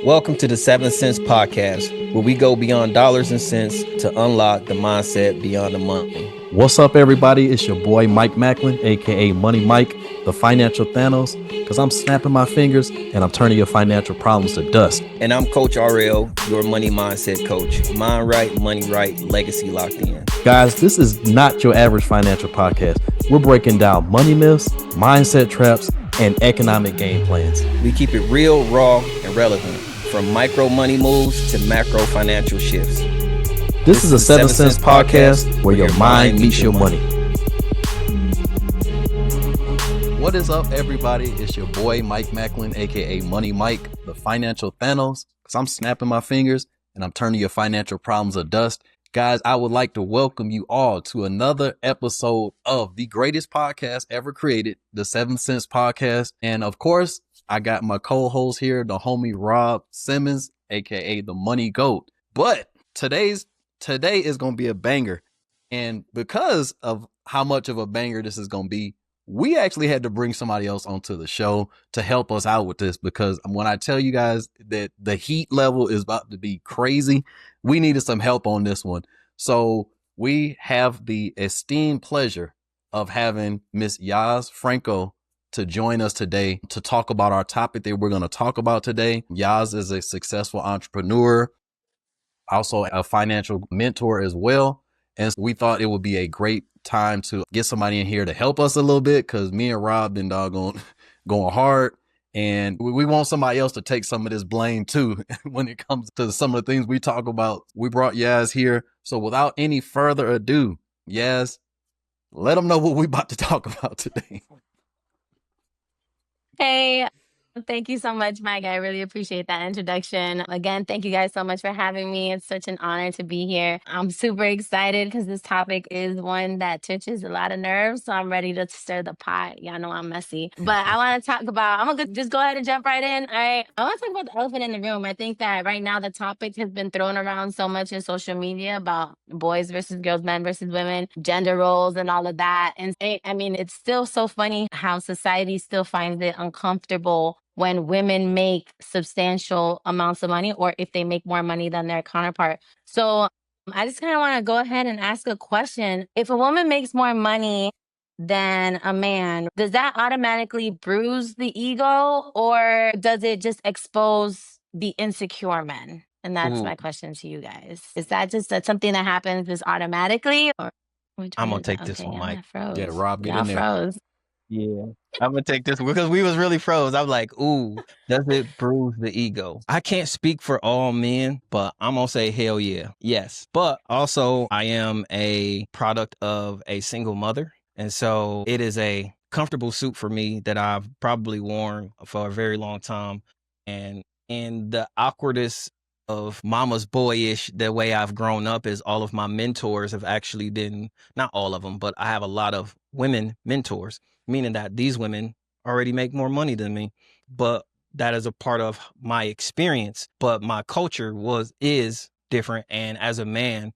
Welcome to the 7 Cents Podcast, where we go beyond dollars and cents to unlock the mindset beyond the money. What's up, everybody? It's your boy Mike Macklin, aka Money Mike, the financial Thanos, because I'm snapping my fingers and I'm turning your financial problems to dust. And I'm Coach R.L, your money mindset coach. Mind right, money right, legacy locked in. Guys, this is not your average financial podcast. We're breaking down money myths, mindset traps, and economic game plans. We keep it real, raw, and relevant, from micro money moves to macro financial shifts. This is a 7 Cents podcast where your mind meets your money. What is up, everybody? It's your boy Mike Macklin, aka Money Mike, the financial Thanos, because I'm snapping my fingers and I'm turning your financial problems to dust. Guys, I would like to welcome you all to another episode of the greatest podcast ever created, the 7 Cents Podcast. And of course, I got my co-host here, the homie Rob Simmons, aka the Money Goat. But today is going to be a banger. And because of how much of a banger this is going to be, we actually had to bring somebody else onto the show to help us out with this, because when I tell you guys that the heat level is about to be crazy, we needed some help on this one. So we have the esteemed pleasure of having Miss Yaz Franco to join us today to talk about our topic that we're going to talk about today. Yaz is a successful entrepreneur, also a financial mentor as well. And we thought it would be a great time to get somebody in here to help us a little bit, because me and Rob been doggone going hard, and we want somebody else to take some of this blame too when it comes to some of the things we talk about. We brought Yaz here. So without any further ado, Yaz, let them know what we about to talk about today. Hey, thank you so much, Mike. I really appreciate that introduction. Again, thank you guys so much for having me. It's such an honor to be here. I'm super excited because this topic is one that touches a lot of nerves. So I'm ready to stir the pot. Y'all know I'm messy. But I want to talk about, I'm going to just go ahead and jump right in. All right. I want to talk about the elephant in the room. I think that right now the topic has been thrown around so much in social media about boys versus girls, men versus women, gender roles, and all of that. And it's still so funny how society still finds it uncomfortable when women make substantial amounts of money, or if they make more money than their counterpart. So I just kind of want to go ahead and ask a question. If a woman makes more money than a man, does that automatically bruise the ego, or does it just expose the insecure men? And that's my question to you guys. Is that just something that happens just automatically? Or I'm going to take this one, Mike. Yeah, Rob, get in there. Froze. Yeah, I'm going to take this one because we was really froze. I'm like, ooh, does it bruise the ego? I can't speak for all men, but I'm going to say hell yeah. Yes. But also I am a product of a single mother. And so it is a comfortable suit for me that I've probably worn for a very long time. And in the awkwardness of mama's boyish, the way I've grown up is all of my mentors have actually been, not all of them, but I have a lot of women mentors, meaning that these women already make more money than me. But that is a part of my experience. But my culture is different. And as a man,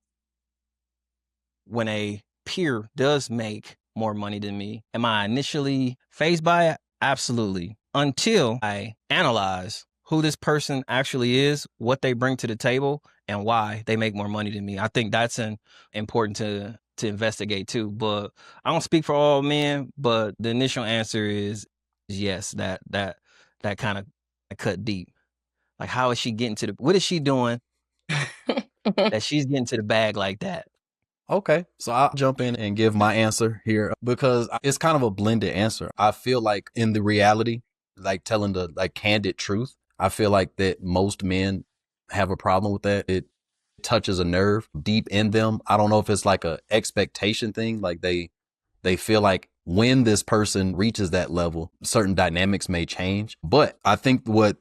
when a peer does make more money than me, am I initially fazed by it? Absolutely. Until I analyze who this person actually is, what they bring to the table, and why they make more money than me. I think that's important to investigate too. But I don't speak for all men, but the initial answer is yes, that kind of cut deep. Like, how is she getting what is she doing that she's getting to the bag like that? Okay, so I'll jump in and give my answer here, because it's kind of a blended answer. I feel like in the reality, like telling the candid truth, I feel like that most men have a problem with that. It touches a nerve deep in them. I don't know if it's like a expectation thing. Like they feel like when this person reaches that level, certain dynamics may change. But I think what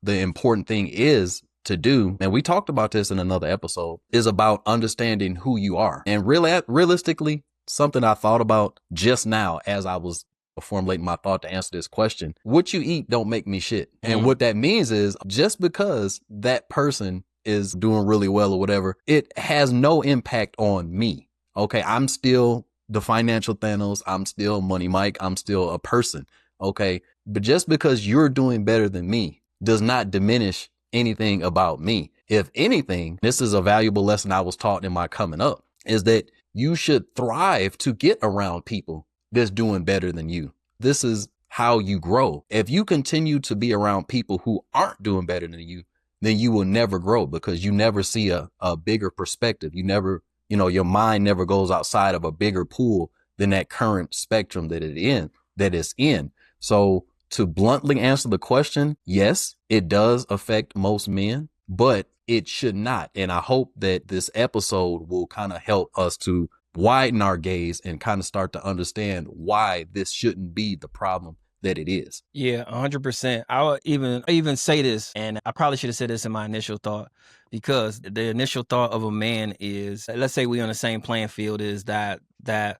the important thing is to do, and we talked about this in another episode, is about understanding who you are. And realistically, something I thought about just now as I was formulating my thought to answer this question: what you eat don't make me shit. And what that means is, just because that person is doing really well or whatever, it has no impact on me. Okay, I'm still the financial Thanos. I'm still Money Mike. I'm still a person. Okay, but just because you're doing better than me does not diminish anything about me. If anything, this is a valuable lesson I was taught in my coming up, is that you should thrive to get around people that's doing better than you. This is how you grow. If you continue to be around people who aren't doing better than you, then you will never grow, because you never see a bigger perspective. You never, your mind never goes outside of a bigger pool than that current spectrum that it's in. So to bluntly answer the question, yes, it does affect most men, but it should not. And I hope that this episode will kind of help us to widen our gaze and kind of start to understand why this shouldn't be the problem that it is. Yeah, 100%. I would even say this, and I probably should have said this in my initial thought, because the initial thought of a man is, let's say we on the same playing field, is that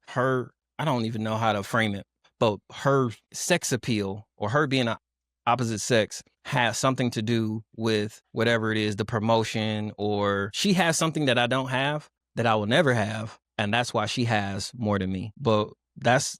her, I don't even know how to frame it, but her sex appeal or her being an opposite sex has something to do with whatever it is, the promotion, or she has something that I don't have, that I will never have, and that's why she has more than me. But that's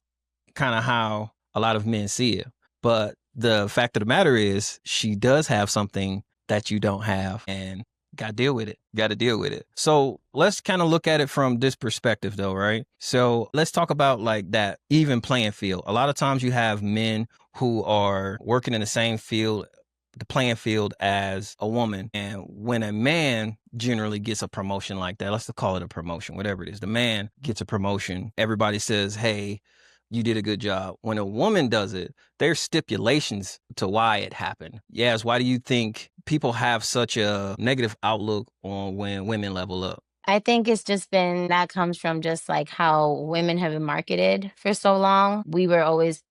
kind of how a lot of men see it. But the fact of the matter is, she does have something that you don't have, and got to deal with it. So let's kind of look at it from this perspective though, right? So let's talk about like that even playing field. A lot of times you have men who are working in the same field, the playing field, as a woman. And when a man generally gets a promotion like that, let's call it a promotion, whatever it is, the man gets a promotion, everybody says, hey, you did a good job. When a woman does it, there's stipulations to why it happened. Yes, why do you think people have such a negative outlook on when women level up? I think it's just been, that comes from just like how women have been marketed for so long. We were always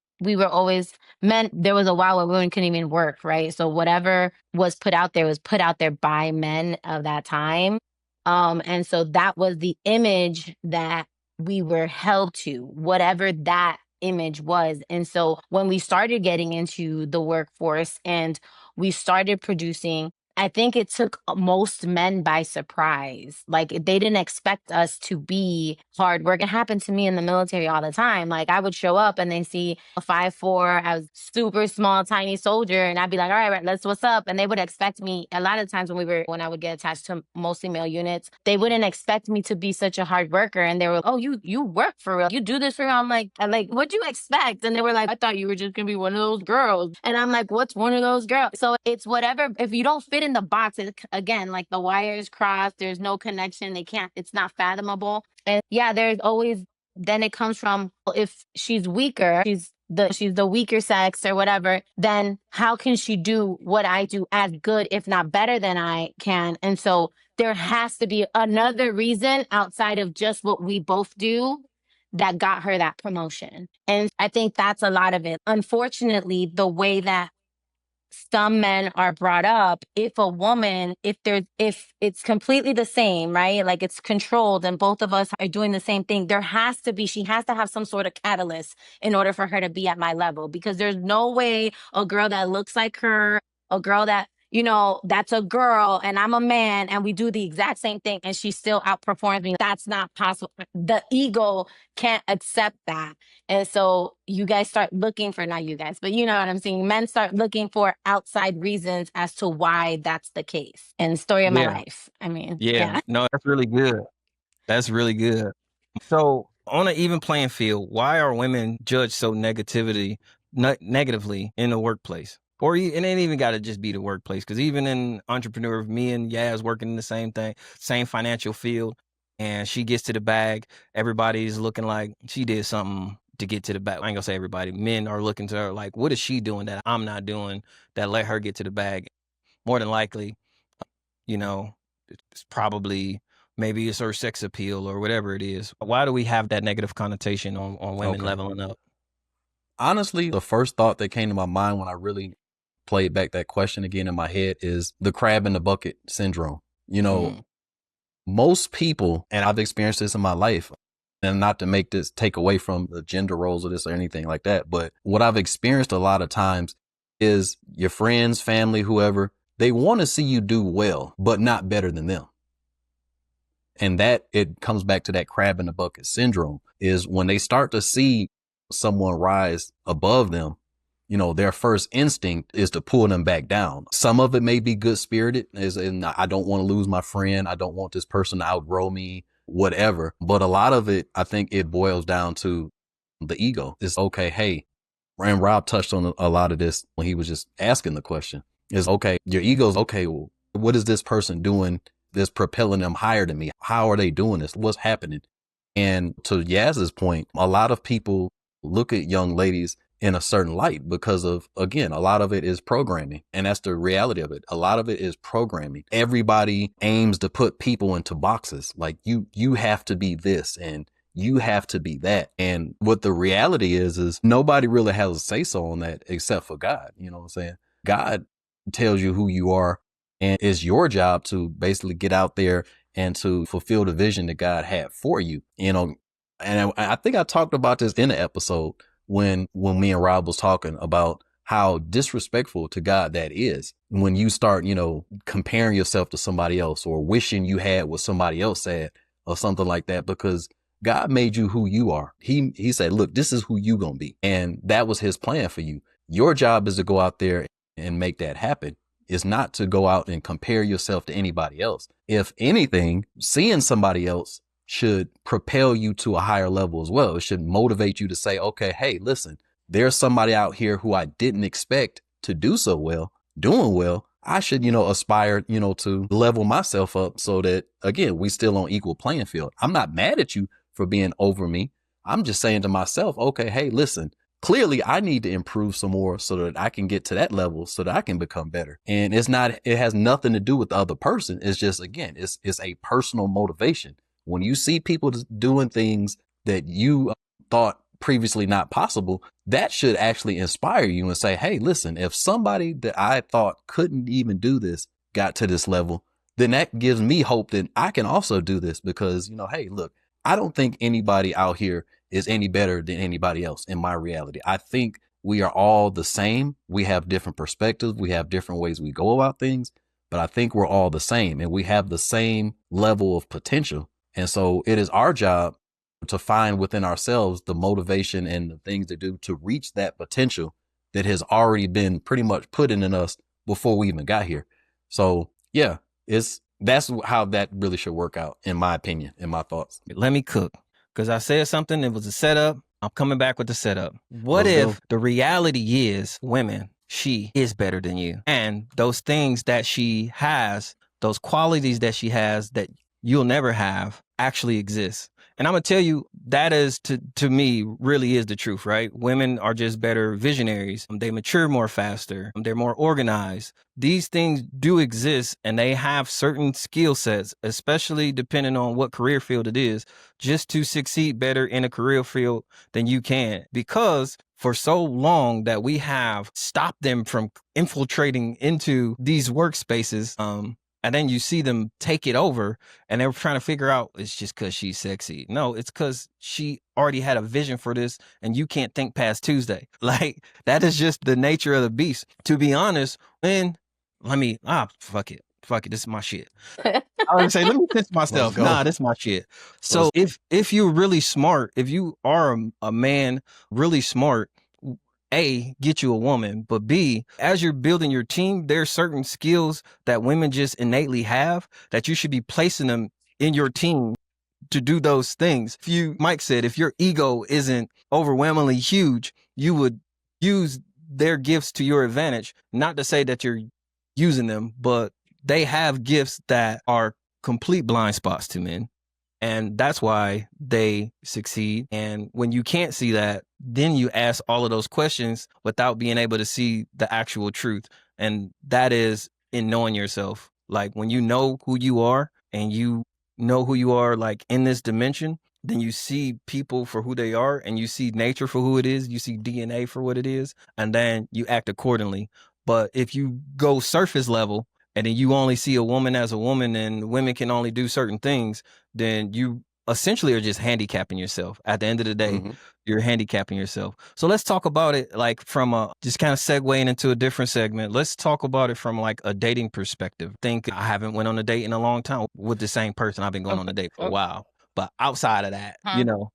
men. There was a while where women couldn't even work, right? So whatever was put out there by men of that time. And so that was the image that we were held to, whatever that image was. And so when we started getting into the workforce and we started producing, I think it took most men by surprise. Like, they didn't expect us to be hard work. It happened to me in the military all the time. Like, I would show up and they see a 5'4", I was super small, tiny soldier, and I'd be like, all right, let's, what's up? And they would expect me, a lot of times when I would get attached to mostly male units, they wouldn't expect me to be such a hard worker. And they were, oh, you work for real. You do this for real. I'm like, what'd you expect? And they were like, I thought you were just gonna be one of those girls. And I'm like, what's one of those girls? So it's whatever. If you don't fit in the box, again, like the wires crossed, there's no connection. It's not fathomable. And yeah, there's always, then it comes from, if she's weaker, she's the weaker sex or whatever, then how can she do what I do as good, if not better than I can? And so there has to be another reason outside of just what we both do that got her that promotion. And I think that's a lot of it. Unfortunately, the way that some men are brought up, if it's completely the same, right? Like, it's controlled and both of us are doing the same thing, she has to have some sort of catalyst in order for her to be at my level, because there's no way a girl that looks like her, a girl that, that's a girl and I'm a man and we do the exact same thing and she still outperforms me. That's not possible. The ego can't accept that. And so you guys start looking for, not you guys, but you know what I'm saying? Men start looking for outside reasons as to why that's the case. And story of my life. I mean, yeah. No, that's really good. That's really good. So on an even playing field, why are women judged so negatively in the workplace? Or it ain't even got to just be the workplace, because even in entrepreneur, me and Yaz working in the same thing, same financial field, and she gets to the bag, everybody's looking like she did something to get to the bag. I ain't gonna say everybody. Men are looking to her like, what is she doing that I'm not doing that let her get to the bag? More than likely, it's probably, maybe it's her sex appeal or whatever it is. Why do we have that negative connotation on women leveling up? Honestly, the first thought that came to my mind when I really played back that question again in my head is the crab in the bucket syndrome. Most people, and I've experienced this in my life, and not to make this take away from the gender roles of this or anything like that, but what I've experienced a lot of times is your friends, family, whoever, they want to see you do well, but not better than them. And that, it comes back to that crab in the bucket syndrome, is when they start to see someone rise above them, their first instinct is to pull them back down. Some of it may be good spirited, as in, I don't want to lose my friend. I don't want this person to outgrow me, whatever. But a lot of it, I think it boils down to the ego. It's okay. Hey, and Rob touched on a lot of this when he was just asking the question. Is okay. Your ego's okay. Well, what is this person doing that's propelling them higher than me? How are they doing this? What's happening? And to Yaz's point, a lot of people look at young ladies in a certain light because of, again, a lot of it is programming. And that's the reality of it. A lot of it is programming. Everybody aims to put people into boxes. Like you have to be this and you have to be that. And what the reality is nobody really has a say so on that except for God. You know what I'm saying? God tells you who you are, and it's your job to basically get out there and to fulfill the vision that God had for you. And I think I talked about this in the episode when me and Rob was talking about how disrespectful to God that is when you start, comparing yourself to somebody else or wishing you had what somebody else had or something like that, because God made you who you are. He said, look, this is who you gonna be. And that was his plan for you. Your job is to go out there and make that happen. It's not to go out and compare yourself to anybody else. If anything, seeing somebody else should propel you to a higher level as well. It should motivate you to say, okay, hey, listen, there's somebody out here who I didn't expect to do so well, doing well. I should, aspire, to level myself up so that, again, we still on equal playing field. I'm not mad at you for being over me. I'm just saying to myself, okay, hey, listen, clearly I need to improve some more so that I can get to that level so that I can become better. And it has nothing to do with the other person. It's just, again, it's a personal motivation. When you see people doing things that you thought previously not possible, that should actually inspire you and say, hey, listen, if somebody that I thought couldn't even do this got to this level, then that gives me hope that I can also do this because, hey, look, I don't think anybody out here is any better than anybody else in my reality. I think we are all the same. We have different perspectives. We have different ways we go about things, but I think we're all the same and we have the same level of potential. And so it is our job to find within ourselves the motivation and the things to do to reach that potential that has already been pretty much put in us before we even got here. So yeah, that's how that really should work out, in my opinion, in my thoughts. Let me cook, because I said something. It was a setup. I'm coming back with the setup. What if the reality is, women, she is better than you, and those things that she has, those qualities that she has that you'll never have, actually exist? And I'm gonna tell you, that is to me really is the truth, right? Women are just better visionaries. They mature more faster. They're more organized. These things do exist, and they have certain skill sets, especially depending on what career field it is, just to succeed better in a career field than you can. Because for so long that we have stopped them from infiltrating into these workspaces, and then you see them take it over and they're trying to figure out it's just because she's sexy. No, it's because she already had a vision for this and you can't think past Tuesday. Like, that is just the nature of the beast. To be honest, fuck it. This is my shit. I would say, let me pinch myself. Nah, this is my shit. So if you're really smart, if you are a man really smart, A, get you a woman, but B, as you're building your team, there's certain skills that women just innately have that you should be placing them in your team to do those things. Mike said, if your ego isn't overwhelmingly huge, you would use their gifts to your advantage. Not to say that you're using them, but they have gifts that are complete blind spots to men. And that's why they succeed. And when you can't see that, then you ask all of those questions without being able to see the actual truth. And that is in knowing yourself. Like, when you know who you are and you know who you are, like, in this dimension, then you see people for who they are and you see nature for who it is. You see DNA for what it is, and then you act accordingly. But if you go surface level and then you only see a woman as a woman and women can only do certain things, then you essentially are just handicapping yourself. At the end of the day, you're handicapping yourself. So let's talk about it like from just kind of segueing into a different segment. Let's talk about it from like a dating perspective. I haven't went on a date in a long time with the same person. I've been going on a date for a while. But outside of that,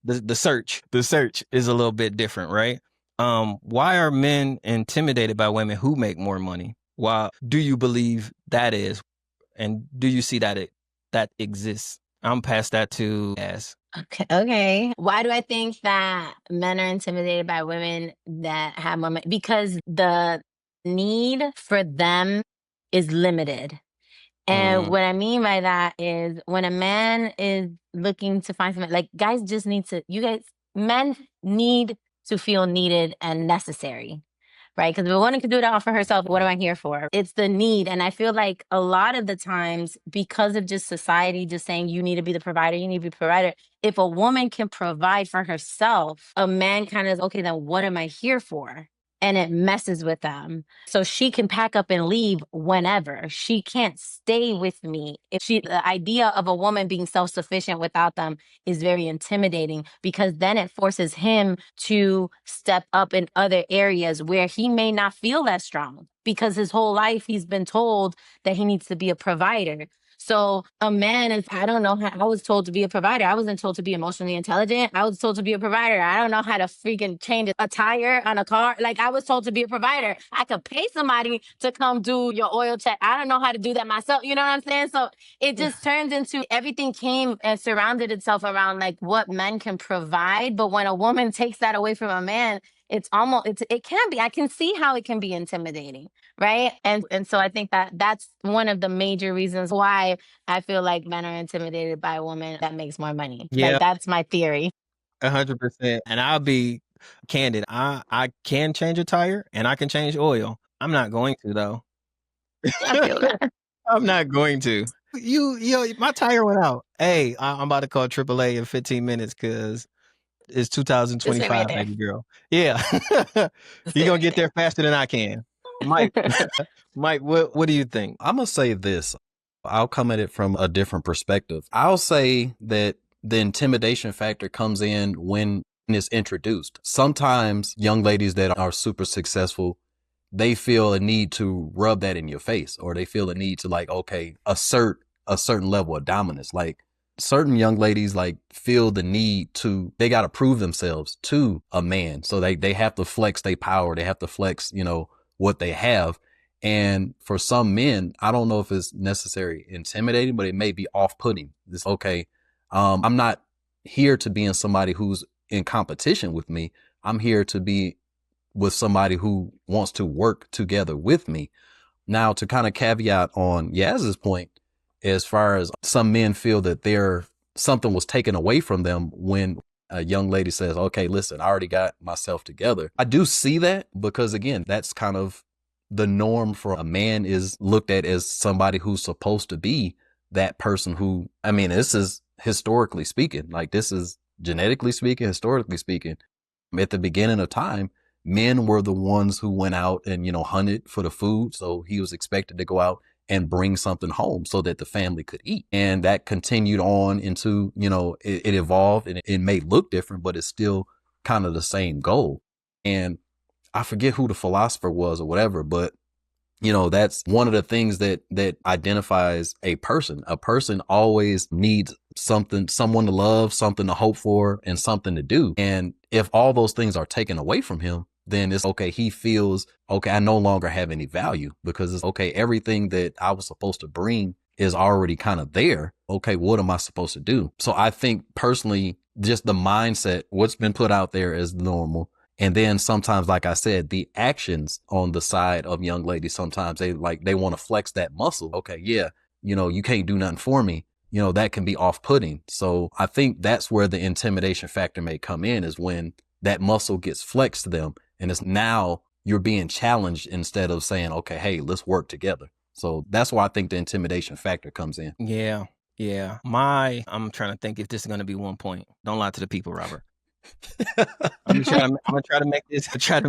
the search is a little bit different, right? Why are men intimidated by women who make more money? Why do you believe that is? And do you see that that exists? I'm past that to Yaz. Okay. Why do I think that men are intimidated by women that have more money? Because the need for them is limited. And what I mean by that is when a man is looking to find something, like guys just need to, men need to feel needed and necessary, right? Because if a woman can do it all for herself, what am I here for? It's the need. And I feel like a lot of the times, because of just society just saying you need to be the provider, you need to be the provider, if a woman can provide for herself, a man kind of is, okay, then what am I here for? And it messes with them. So she can pack up and leave whenever. She can't stay with me. The idea of a woman being self-sufficient without them is very intimidating, because then it forces him to step up in other areas where he may not feel that strong, because his whole life he's been told that he needs to be a provider. So a man is, I don't know how, I was told to be a provider. I wasn't told to be emotionally intelligent. I was told to be a provider. I don't know how to freaking change a tire on a car. Like, I was told to be a provider. I could pay somebody to come do your oil check. I don't know how to do that myself. You know what I'm saying? So it just turns into, everything came and surrounded itself around like what men can provide. But when a woman takes that away from a man, it can be, I can see how it can be intimidating, right? And so I think that that's one of the major reasons why I feel like men are intimidated by a woman that makes more money. Yeah, Like, that's my theory. 100%. And I'll be candid. I can change a tire and I can change oil. I'm not going to though. I feel that. I'm not going to. My tire went out. Hey, I'm about to call AAA in 15 minutes because it's Just stay right 2025, there. baby girl. Yeah. Just You're stay gonna right get there faster than I can. Mike, Mike, what do you think? I'm going to say this. I'll come at it from a different perspective. I'll say that the intimidation factor comes in when it's introduced. Sometimes young ladies that are super successful, they feel a need to rub that in your face, or they feel a need to like, okay, assert a certain level of dominance. Like certain young ladies like feel the need to, they got to prove themselves to a man. So they have to flex their power. They have to flex, what they have. And for some men, I don't know if it's necessarily intimidating, but it may be off-putting. It's okay. I'm not here to be in somebody who's in competition with me. I'm here to be with somebody who wants to work together with me. Now, to kind of caveat on Yaz's point, as far as some men feel that something was taken away from them when a young lady says, okay, listen, I already got myself together. I do see that because, again, that's kind of the norm for a man, is looked at as somebody who's supposed to be that person who, I mean, this is historically speaking, like this is genetically speaking, historically speaking. At the beginning of time, men were the ones who went out and, hunted for the food. So he was expected to go out and bring something home so that the family could eat. And that continued on into, it evolved, and it may look different, but it's still kind of the same goal. And I forget who the philosopher was or whatever, but that's one of the things that identifies a person. A person always needs something, someone to love, something to hope for, and something to do. And if all those things are taken away from him, then it's okay. He feels, okay, I no longer have any value, because it's okay. Everything that I was supposed to bring is already kind of there. Okay, what am I supposed to do? So I think personally, just the mindset, what's been put out there is normal. And then sometimes, like I said, the actions on the side of young ladies, sometimes they want to flex that muscle. Okay, yeah, you can't do nothing for me. That can be off-putting. So I think that's where the intimidation factor may come in, is when that muscle gets flexed to them. And it's now you're being challenged instead of saying, okay, hey, let's work together. So that's why I think the intimidation factor comes in. Yeah. I'm trying to think if this is going to be 1 point. Don't lie to the people, Robert. I'm gonna try to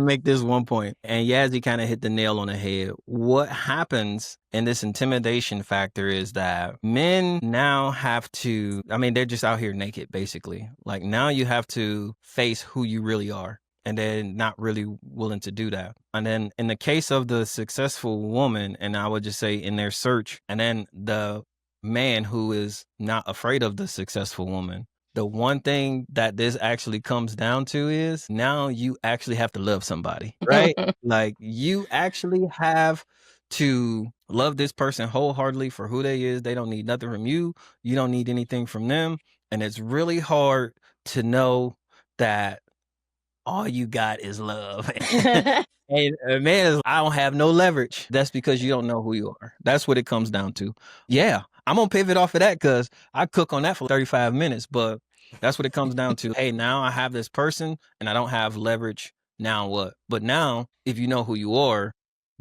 make this 1 point. And Yazzie kind of hit the nail on the head. What happens in this intimidation factor is that men now have to, they're just out here naked, basically. Like, now you have to face who you really are. And they're not really willing to do that. And then in the case of the successful woman, and I would just say in their search, and then the man who is not afraid of the successful woman, The one thing that this actually comes down to is now you actually have to love somebody, right? Like you actually have to love this person wholeheartedly for who they is. They don't need nothing from you. You don't need anything from them. And it's really hard to know that all you got is love. And man, I don't have no leverage. That's because you don't know who you are. That's what it comes down to. Yeah, I'm gonna pivot off of that because I cook on that for 35 minutes, but that's what it comes down to. Hey, now I have this person and I don't have leverage. Now what? But now, if you know who you are,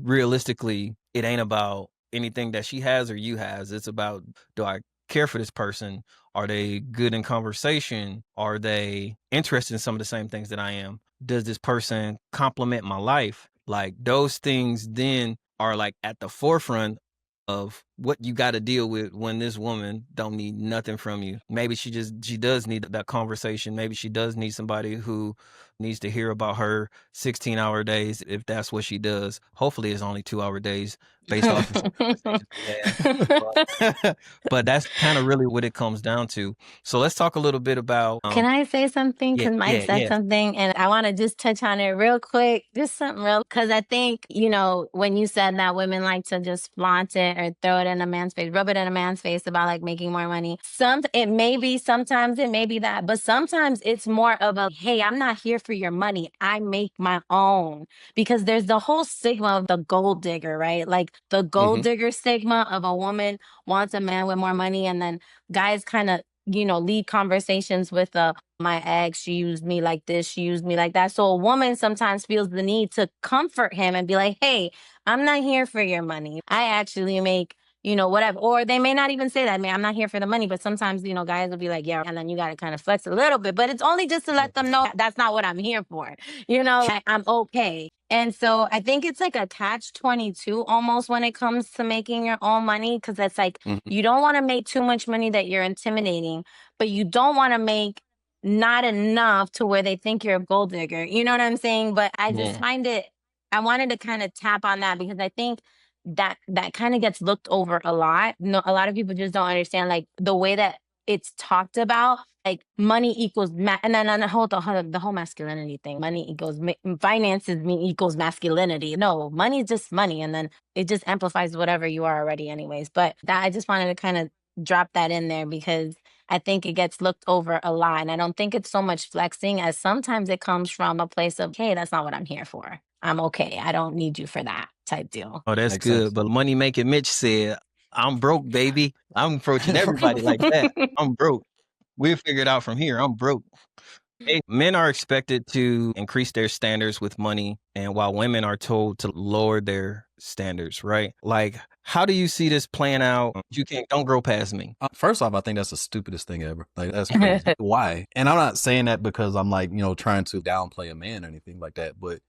realistically, it ain't about anything that she has or you has. It's about, do I care for this person? Are they good in conversation? Are they interested in some of the same things that I am? Does this person complement my life? Like those things then are like at the forefront of what you got to deal with when this woman don't need nothing from you. Maybe she does need that conversation. Maybe she does need somebody who needs to hear about her 16-hour days if that's what she does. Hopefully it's only 2-hour days based off of some conversations we had. But that's kind of really what it comes down to. So let's talk a little bit about Can I say something? Because Mike said yeah. something, and I want to just touch on it real quick. Just something real, because I think, when you said that women like to just flaunt it or throw it in a man's face, rub it in a man's face about like making more money. Sometimes it may be that, but sometimes it's more of a, hey, I'm not here for your money. I make my own. Because there's the whole stigma of the gold digger, right? Like the gold digger stigma of a woman wants a man with more money, and then guys kind of lead conversations with my ex, she used me like this, she used me like that. So a woman sometimes feels the need to comfort him and be like, hey, I'm not here for your money. I actually make, whatever. Or they may not even say that, man, I'm not here for the money. But sometimes, guys will be like, yeah, and then you got to kind of flex a little bit. But it's only just to let them know that's not what I'm here for. I'm okay. And so I think it's like a catch-22 almost when it comes to making your own money, because it's like you don't want to make too much money that you're intimidating, but you don't want to make not enough to where they think you're a gold digger. You know what I'm saying? But I just find it, I wanted to kind of tap on that because I think that kind of gets looked over a lot. No, a lot of people just don't understand like the way that it's talked about. Like money equals and then on the whole masculinity thing. Money equals finances equals masculinity. No, money is just money, and then it just amplifies whatever you are already, anyways. But that I just wanted to kind of drop that in there because I think it gets looked over a lot, and I don't think it's so much flexing as sometimes it comes from a place of, hey, that's not what I'm here for. I'm okay. I don't need you for that type deal. Oh, that's Makes good. sense. But Money Making Mitch said, I'm broke, baby. I'm approaching everybody like that. I'm broke. We'll figure it out from here. I'm broke. Hey, men are expected to increase their standards with money, and while women are told to lower their standards, right? Like, how do you see this playing out? Don't grow past me. First off, I think that's the stupidest thing ever. Like, that's crazy. Why? And I'm not saying that because I'm like, trying to downplay a man or anything like that, but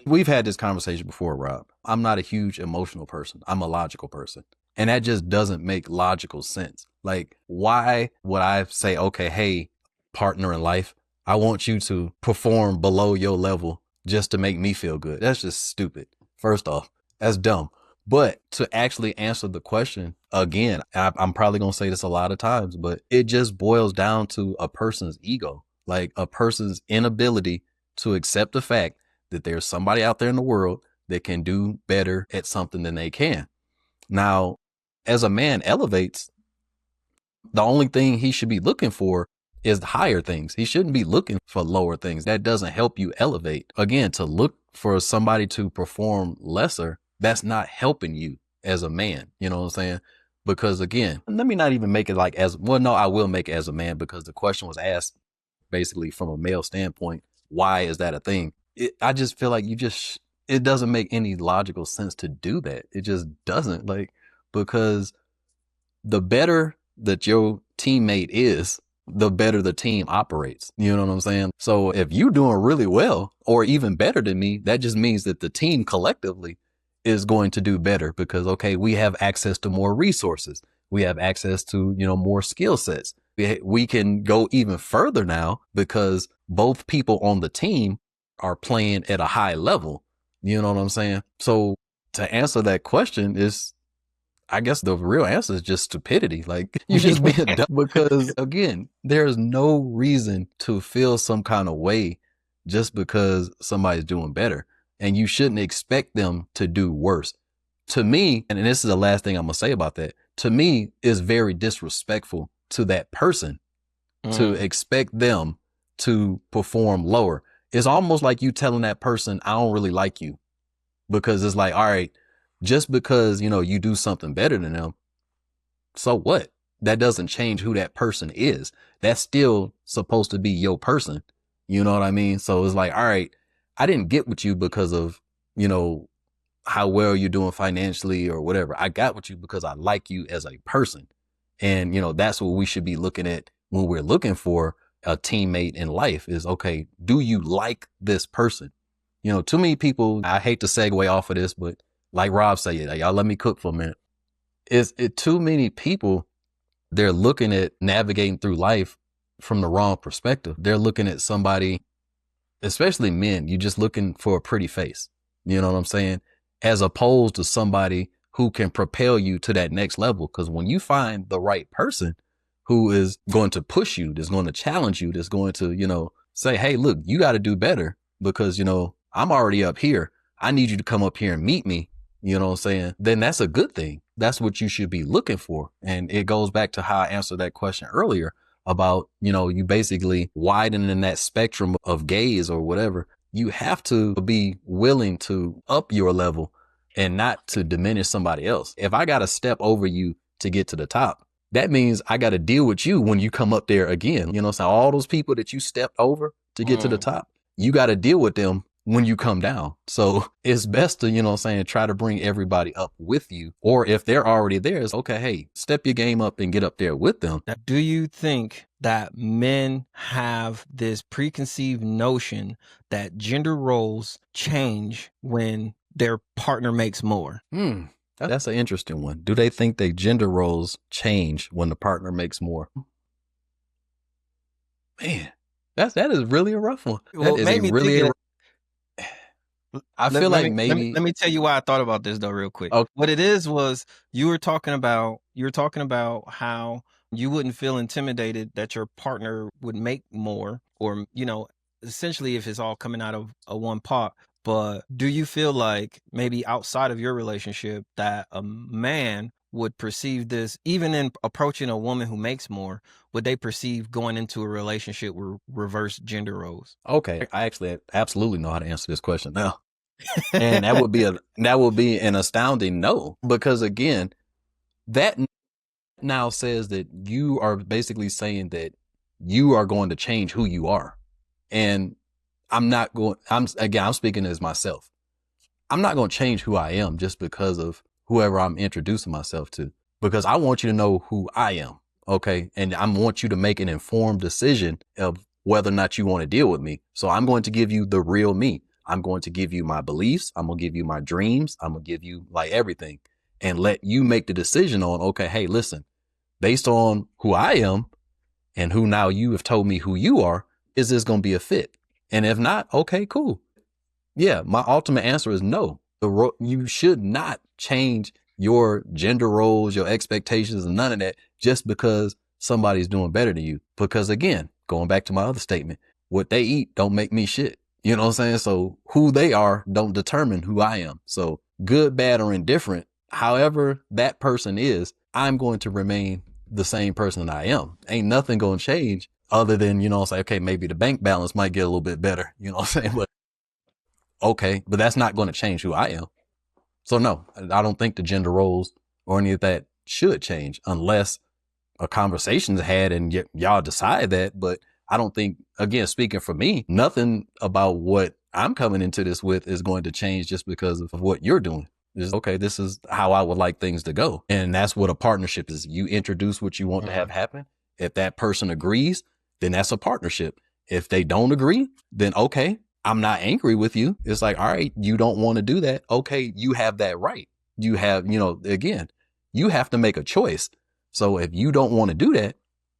we've had this conversation before, Rob. I'm not a huge emotional person. I'm a logical person. And that just doesn't make logical sense. Like, why would I say, okay, hey, partner in life, I want you to perform below your level just to make me feel good? That's just stupid. First off, that's dumb. But to actually answer the question again, I'm probably going to say this a lot of times, but it just boils down to a person's ego, like a person's inability to accept the fact that there's somebody out there in the world that can do better at something than they can. Now, as a man elevates, the only thing he should be looking for is higher things. He shouldn't be looking for lower things. That doesn't help you elevate. Again, to look for somebody to perform lesser, that's not helping you as a man. You know what I'm saying? Because again, let me not even make it like I will make it as a man because the question was asked basically from a male standpoint. Why is that a thing? I just feel like it doesn't make any logical sense to do that. It just doesn't, because the better that your teammate is, the better the team operates. You know what I'm saying? So if you're doing really well or even better than me, that just means that the team collectively is going to do better because, okay, we have access to more resources. We have access to, more skill sets. We can go even further now because both people on the team are playing at a high level. You know what I'm saying? So to answer that question I guess the real answer is just stupidity. Like, you just being dumb because, again, there's no reason to feel some kind of way just because somebody's doing better. And you shouldn't expect them to do worse. To me, and this is the last thing I'm going to say about that, to me, is very disrespectful to that person to expect them to perform lower. It's almost like you telling that person, I don't really like you, because it's like, all right, just because, you do something better than them, so what? That doesn't change who that person is. That's still supposed to be your person. You know what I mean? So it's like, all right, I didn't get with you because of, how well you're doing financially or whatever. I got with you because I like you as a person. And, that's what we should be looking at when we're looking for a teammate in life is, okay, do you like this person? Too many people, I hate to segue off of this, but like Rob said, y'all let me cook for a minute. Too many people, they're looking at navigating through life from the wrong perspective. They're looking at somebody, especially men, you're just looking for a pretty face. You know what I'm saying? As opposed to somebody who can propel you to that next level. Because when you find the right person who is going to push you, that's going to challenge you, that's going to, say, hey, look, you got to do better because, I'm already up here. I need you to come up here and meet me. You know what I'm saying? Then that's a good thing. That's what you should be looking for. And it goes back to how I answered that question earlier about, you basically widening that spectrum of gaze or whatever. You have to be willing to up your level and not to diminish somebody else. If I got to step over you to get to the top, that means I got to deal with you when you come up there again. So all those people that you stepped over to get to the top, you got to deal with them when you come down. So it's best to, try to bring everybody up with you. Or if they're already there, it's okay, hey, step your game up and get up there with them. Now, do you think that men have this preconceived notion that gender roles change when their partner makes more? That's an interesting one. Do they think that gender roles change when the partner makes more? Man, that is really a rough one. Well, that is really I feel like maybe. Let me tell you why I thought about this though, real quick. Okay. What it is was you were talking about how you wouldn't feel intimidated that your partner would make more, or essentially if it's all coming out of a one pot. But do you feel like maybe outside of your relationship that a man would perceive this, even in approaching a woman who makes more, would they perceive going into a relationship with reverse gender roles? Okay, I actually absolutely know how to answer this question now. And that would be an astounding no, because again, that now says that you are basically saying that you are going to change who you are. And I'm speaking as myself. I'm not going to change who I am just because of whoever I'm introducing myself to, because I want you to know who I am. Okay. And I want you to make an informed decision of whether or not you want to deal with me. So I'm going to give you the real me. I'm going to give you my beliefs. I'm going to give you my dreams. I'm going to give you like everything and let you make the decision on, okay, hey, listen, based on who I am and who now you have told me who you are, is this going to be a fit? And if not, okay, cool. Yeah. My ultimate answer is no. You should not change your gender roles, your expectations, and none of that just because somebody's doing better than you. Because again, going back to my other statement, what they eat don't make me shit. You know what I'm saying? So who they are don't determine who I am. So good, bad, or indifferent, however that person is, I'm going to remain the same person I am. Ain't nothing going to change other than, say, okay, maybe the bank balance might get a little bit better. You know what I'm saying? But okay, but that's not going to change who I am. So no, I don't think the gender roles or any of that should change unless a conversation's had and y'all decide that. But I don't think, again, speaking for me, nothing about what I'm coming into this with is going to change just because of what you're doing. Just, okay, this is how I would like things to go. And that's what a partnership is. You introduce what you want to have happen. If that person agrees, then that's a partnership. If they don't agree, then okay, I'm not angry with you. It's like, all right, you don't want to do that. Okay, you have that right. You have, again, you have to make a choice. So if you don't want to do that,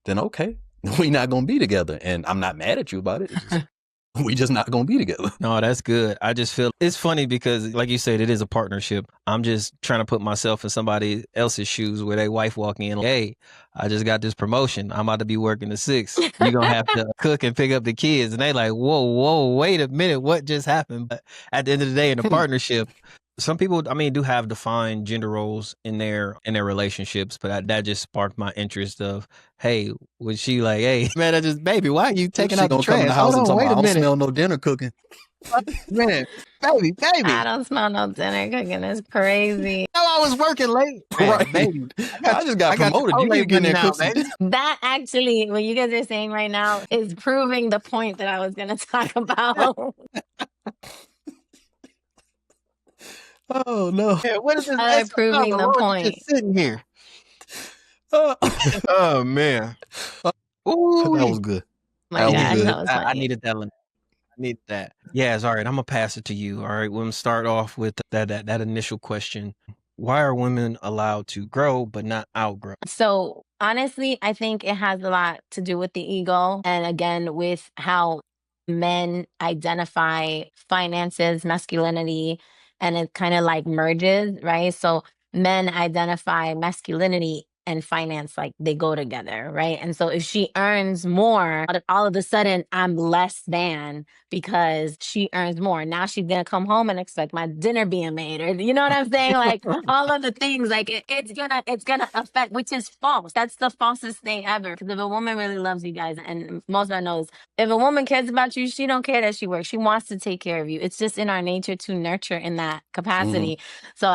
then okay, we're not going to be together. And I'm not mad at you about it. We just not gonna be together. No, that's good. I just feel it's funny because, like you said, it is a partnership. I'm just trying to put myself in somebody else's shoes where their wife walking in, hey, I just got this promotion. I'm about to be working the 6. You're going to have to cook and pick up the kids. And they like, whoa, wait a minute. What just happened? But at the end of the day, in a partnership, some people, I mean, do have defined gender roles in their relationships, but that just sparked my interest of, hey, was she like, hey, man, I just, baby, why are you taking She out the gonna come in trash? the house and Hold on, tell me, wait I a don't minute. smell no dinner cooking. Man, baby. I don't smell no dinner cooking. It's crazy. No, I was working late. Man, Right. baby. I just got promoted. You need to get in there and cook some dinner. That actually, what you guys are saying right now is proving the point that I was going to talk about. Oh no. Yeah, what is this? Proving the point. Just sitting here. Oh man. Ooh, that was good. My That was God, good. that was I funny. needed that. I need that. Yes, all right. I'm gonna pass it to you. All right. We're gonna start off with that initial question. Why are women allowed to grow but not outgrow? So honestly, I think it has a lot to do with the ego. And again, with how men identify finances, masculinity, and it kind of like merges, right? So men identify masculinity and finance like they go together, right? And so if she earns more, all of a sudden I'm less than because she earns more. Now she's gonna come home and expect my dinner being made, or you know what I'm saying? Like all of the things, like it's gonna affect, which is false. That's the falsest thing ever. Because if a woman really loves you guys, and most men knows, if a woman cares about you, she don't care that she works. She wants to take care of you. It's just in our nature to nurture in that capacity. So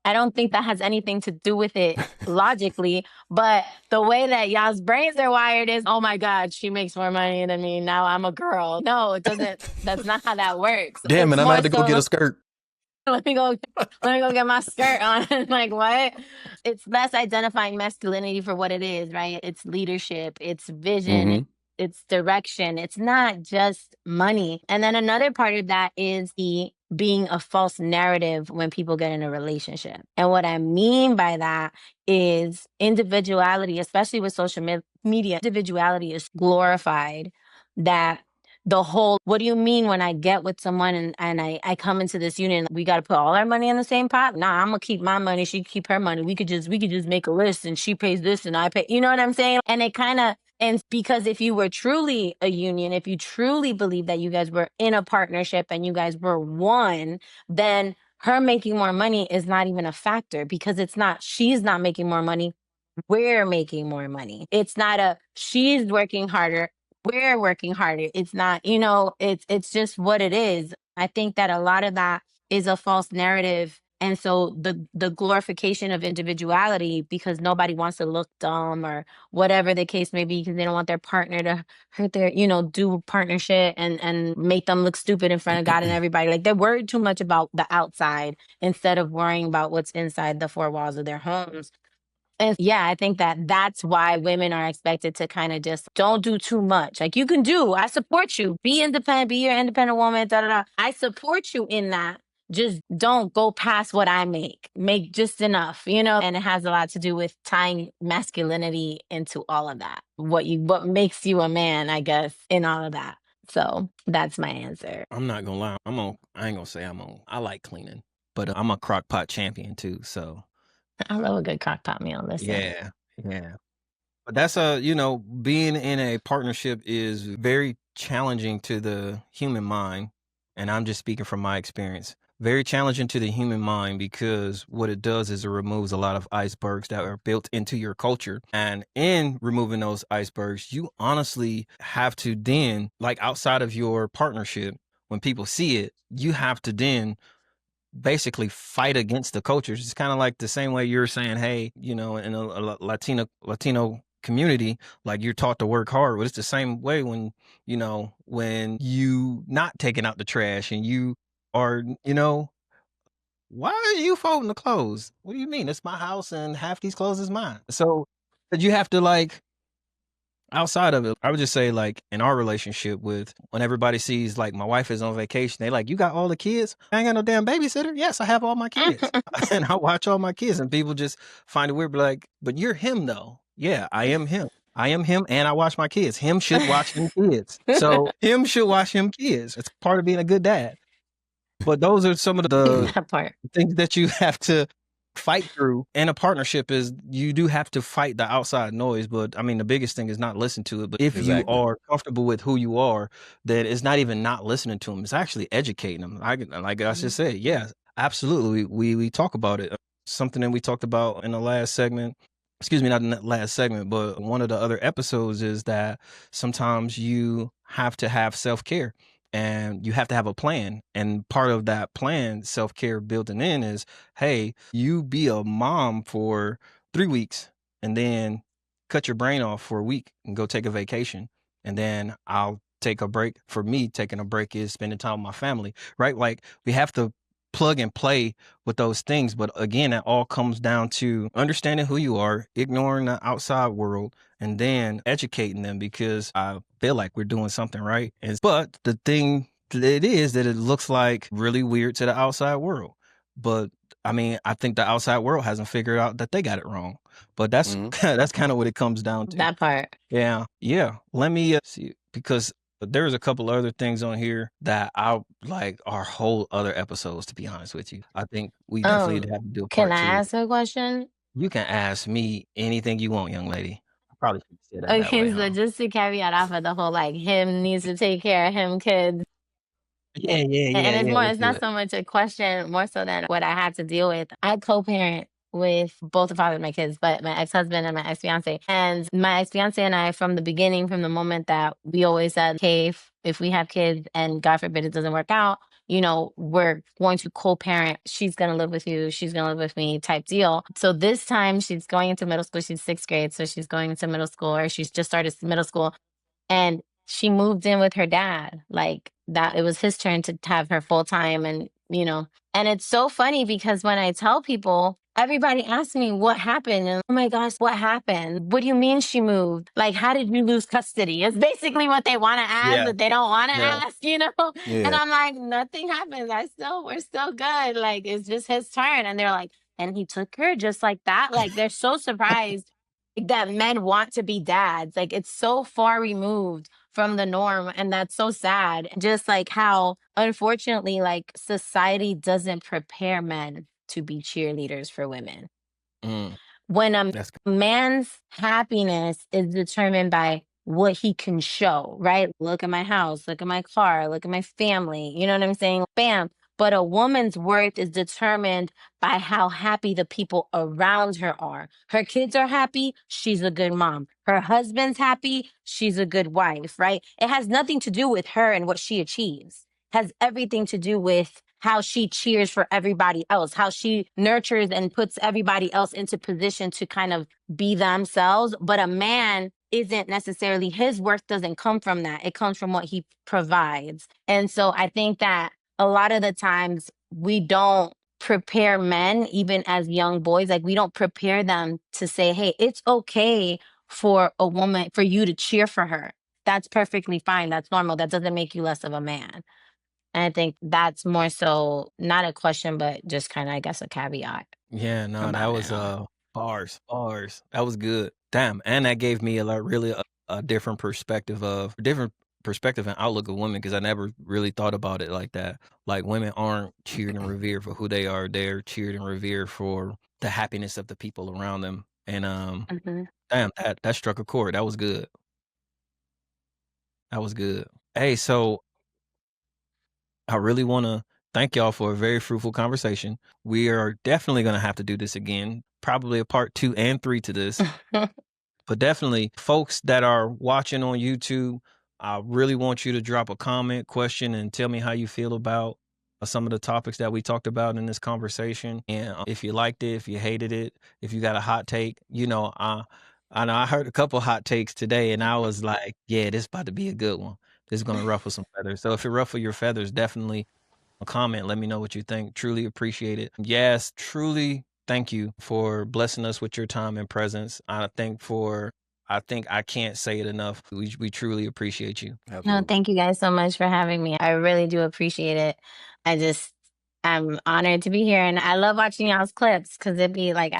I don't think that has anything to do with it logically, but the way that y'all's brains are wired is, oh my God, she makes more money than me. Now I'm a girl. No, it doesn't. That's not how that works. Damn it, It's I more had to go so, get a skirt. let me go get my skirt on. Like, what? It's less identifying masculinity for what it is, right? It's leadership, it's vision, it's direction. It's not just money. And then another part of that is the being a false narrative when people get in a relationship. And what I mean by that is individuality, especially with social media, individuality is glorified. That the whole, what do you mean when I get with someone and I come into this union, we got to put all our money in the same pot? Nah, I'm gonna keep my money, she keep her money. We could just make a list and she pays this and I pay, you know what I'm saying? And it kind of, and because if you were truly a union, if you truly believe that you guys were in a partnership and you guys were one, then her making more money is not even a factor, because it's not, she's not making more money, we're making more money. It's not a, she's working harder, we're working harder. It's not, you know, it's just what it is. I think that a lot of that is a false narrative. And so the glorification of individuality, because nobody wants to look dumb or whatever the case may be, because they don't want their partner to hurt their, you know, do partnership and make them look stupid in front of God and everybody. Like they're worried too much about the outside instead of worrying about what's inside the four walls of their homes. And yeah, I think that that's why women are expected to kind of just don't do too much. Like you can do, I support you, be independent, be your independent woman, da da da. I support you in that. Just don't go past what I make just enough, you know? And it has a lot to do with tying masculinity into all of that. What makes you a man, I guess, in all of that. So that's my answer. I'm not gonna lie. I ain't gonna say I like cleaning, but I'm a Crock-Pot champion too. So I love a good Crock-Pot meal. Listen. yeah. But that's being in a partnership is very challenging to the human mind. And I'm just speaking from my experience. Very challenging to the human mind, because what it does is it removes a lot of icebergs that are built into your culture. And in removing those icebergs, you honestly have to then, like outside of your partnership, when people see it, you have to then basically fight against the cultures. It's kind of like the same way you're saying, hey, in a Latino community, like you're taught to work hard. But it's the same way when you not taking out the trash and you are, why are you folding the clothes? What do you mean? It's my house and half these clothes is mine. So but you have to outside of it, I would just say, like, in our relationship, with when everybody sees, like, my wife is on vacation, they like, you got all the kids? I ain't got no damn babysitter. Yes, I have all my kids. And I watch all my kids, and people just find it weird, but like, but you're him though. Yeah, I am him. I am him and I watch my kids. Him should watch him kids. So him should watch him kids. It's part of being a good dad. But those are some of the That part. things that you have to fight through in a partnership. Is you do have to fight the outside noise, but I mean the biggest thing is not listen to it. But if you Exactly. are comfortable with who you are, then it's not even not listening to them, it's actually educating them. Like I just said, yeah, absolutely, we talk about it. Something that we talked about in the last segment, excuse me, not in that last segment, but one of the other episodes, is that sometimes you have to have self-care and you have to have a plan. And part of that plan, self-care built in, is, hey, you be a mom for 3 weeks and then cut your brain off for a week and go take a vacation. And then I'll take a break. For me, taking a break is spending time with my family, right? Like we have to plug and play with those things. But again, it all comes down to understanding who you are, ignoring the outside world, and then educating them, because I feel like we're doing something right. But the thing it is that it looks like really weird to the outside world. But I mean, I think the outside world hasn't figured out that they got it wrong. But that's that's kind of what it comes down to. That part. Yeah. Yeah. Let me see, because there's a couple other things on here that I like are whole other episodes, to be honest with you. I think we definitely have to do a Can part I 2. ask a question? You can ask me anything you want, young lady. I probably should say that way, Okay, so huh? just to caveat off of the whole like him needs to take care of him kids. Yeah, yeah, And yeah, yeah. it's Let's do not it. so much a question, more so than what I had to deal with. I co-parent with both the fathers of my kids, but my ex-husband and my ex-fiance. And my ex-fiance and I, from the beginning, from the moment that we always said, okay, if we have kids and God forbid it doesn't work out, you know, we're going to co-parent. She's going to live with you. She's going to live with me type deal. So this time she's going into middle school. She's 6th grade. So she's going into middle school, or she's just started middle school. And she moved in with her dad. Like that, it was his turn to have her full time. And, you know, and it's so funny because when I tell people, everybody asks me what happened. And oh my gosh, what happened? What do you mean she moved? Like, how did you lose custody? It's basically what they want to ask, Yeah. but they don't want to Yeah. ask, you know? And Yeah. I'm like, nothing happens. We're still good. Like, it's just his turn. And they're like, and he took her just like that. Like, they're so surprised that men want to be dads. Like, it's so far removed from the norm, and that's so sad. Just like how unfortunately like society doesn't prepare men to be cheerleaders for women. When a That's man's happiness is determined by what he can show, right? Look at my house, look at my car, look at my family. You know what I'm saying? Bam. But a woman's worth is determined by how happy the people around her are. Her kids are happy, she's a good mom. Her husband's happy, she's a good wife, right? It has nothing to do with her and what she achieves. It has everything to do with how she cheers for everybody else, how she nurtures and puts everybody else into position to kind of be themselves. But a man isn't necessarily, his worth doesn't come from that. It comes from what he provides. And so I think that a lot of the times we don't prepare men, even as young boys, like we don't prepare them to say, hey, it's okay for a woman, for you to cheer for her. That's perfectly fine. That's normal. That doesn't make you less of a man. And I think that's more so not a question, but just kind of, I guess, a caveat. Yeah, no, that about was it. bars. That was good. Damn, and that gave me a different perspective and outlook of women, because I never really thought about it like that. Like women aren't cheered and revered for who they are; they're cheered and revered for the happiness of the people around them. And Mhm. damn, that struck a chord. That was good. That was good. Hey, so I really want to thank y'all for a very fruitful conversation. We are definitely going to have to do this again, probably a part 2 and 3 to this. But definitely, folks that are watching on YouTube, I really want you to drop a comment, question, and tell me how you feel about some of the topics that we talked about in this conversation. And if you liked it, if you hated it, if you got a hot take, I know I heard a couple hot takes today, and I was like, yeah, this is about to be a good one. This is going to ruffle some feathers. So if it ruffle your feathers, definitely a comment. Let me know what you think. Truly appreciate it. Yes, truly thank you for blessing us with your time and presence. I think I can't say it enough. We truly appreciate you. No, thank you guys so much for having me. I really do appreciate it. I just, I'm honored to be here, and I love watching y'all's clips because I'd be like,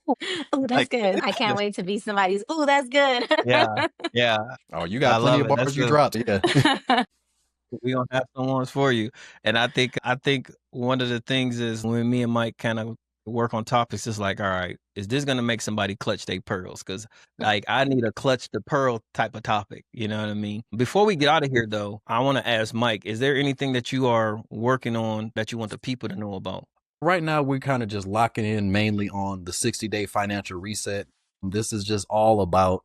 "Ooh, ooh, that's Like, good." I can't wait to be somebody's. "Ooh, that's good." yeah, yeah. Oh, you I got plenty love of it. That's bars you good. dropped. Yeah. We gonna have some ones for you. And I think one of the things is when me and Mike kind of work on topics, it's like, all right, is this gonna make somebody clutch their pearls? Because like I need a clutch the pearl type of topic. You know what I mean? Before we get out of here though, I want to ask Mike, is there anything that you are working on that you want the people to know about? Right now, we're kind of just locking in mainly on the 60-day financial reset. This is just all about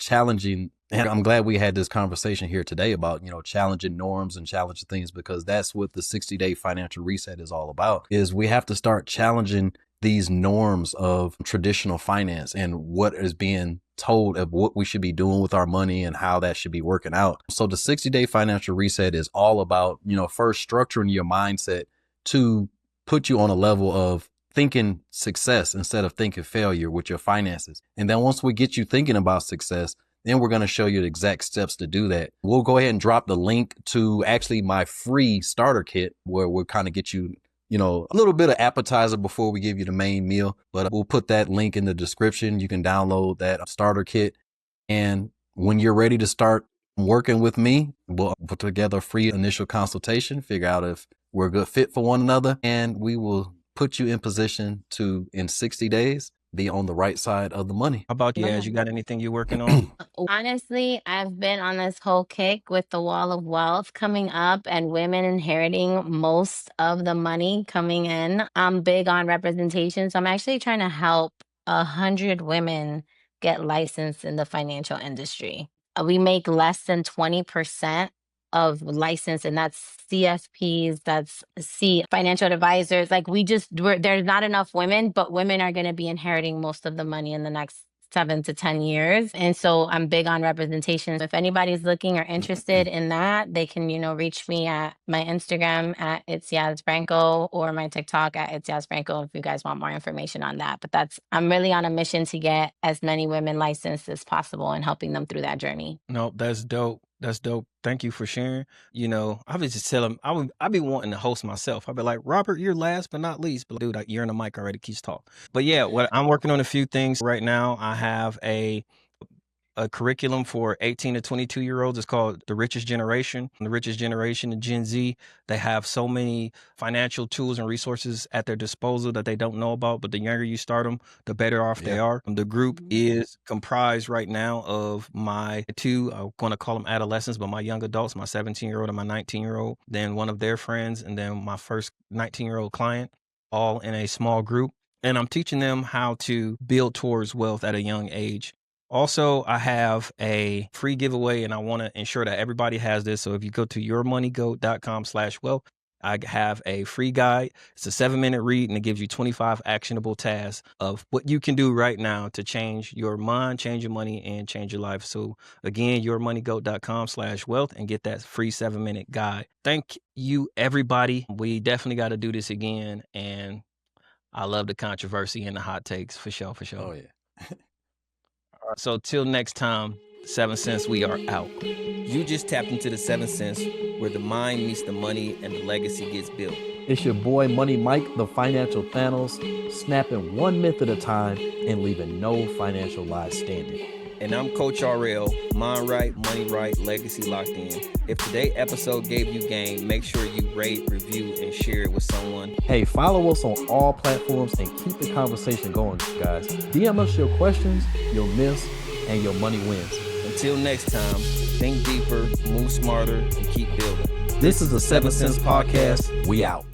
challenging. And I'm glad we had this conversation here today about, challenging norms and challenging things, because that's what the 60-day financial reset is all about, is we have to start challenging these norms of traditional finance and what is being told of what we should be doing with our money and how that should be working out. So the 60-day financial reset is all about, first structuring your mindset to put you on a level of thinking success instead of thinking failure with your finances. And then once we get you thinking about success, then we're going to show you the exact steps to do that. We'll go ahead and drop the link to actually my free starter kit, where we'll kind of get you, a little bit of appetizer before we give you the main meal. But we'll put that link in the description. You can download that starter kit. And when you're ready to start working with me, we'll put together a free initial consultation, figure out if we're a good fit for one another, and we will put you in position to, in 60 days, be on the right side of the money. How about you, Yaz? You got anything you're working on? Honestly, I've been on this whole kick with the wall of wealth coming up and women inheriting most of the money coming in. I'm big on representation, so I'm actually trying to help 100 women get licensed in the financial industry. We make less than 20% of license, and that's CFPs, that's financial advisors. Like there's not enough women, but women are going to be inheriting most of the money in the next 7 to 10 years. And so I'm big on representation. If anybody's looking or interested in that, they can, reach me at my Instagram at it's Yaz Franco, or my TikTok at it's Yaz Franco if you guys want more information on that. But I'm really on a mission to get as many women licensed as possible and helping them through that journey. No, that's dope. That's dope. Thank you for sharing. I was just telling, I be wanting to host myself. I'd be like, Robert, you're last but not least. But dude, you're in the mic already. Keep talking. But yeah, I'm working on a few things right now. I have a curriculum for 18 to 22-year-olds. It's called The Richest Generation. The Richest Generation, the Gen Z, they have so many financial tools and resources at their disposal that they don't know about. But the younger you start them, the better off they are. The group is comprised right now of my two, I'm going to call them adolescents, but my young adults, my 17-year-old and my 19-year-old, then one of their friends, and then my first 19-year-old client, all in a small group. And I'm teaching them how to build towards wealth at a young age. Also, I have a free giveaway, and I want to ensure that everybody has this. So if you go to yourmoneygo.com/wealth, I have a free guide. It's a 7-minute read, and it gives you 25 actionable tasks of what you can do right now to change your mind, change your money, and change your life. So again, yourmoneygo.com/wealth, and get that free 7-minute guide. Thank you, everybody. We definitely got to do this again. And I love the controversy and the hot takes for sure. Oh, yeah. So till next time, 7 Cents, we are out. You just tapped into the 7 Cents, where the mind meets the money and the legacy gets built. It's your boy Money Mike, the financial Thanos, snapping one myth at a time and leaving no financial lies standing. And I'm Coach R.L. Mind right, money right, legacy locked in. If today's episode gave you game, make sure you rate, review, and share it with someone. Hey, follow us on all platforms and keep the conversation going, guys. DM us your questions, your myths, and your money wins. Until next time, think deeper, move smarter, and keep building. This is the 7 Cents Podcast. We out.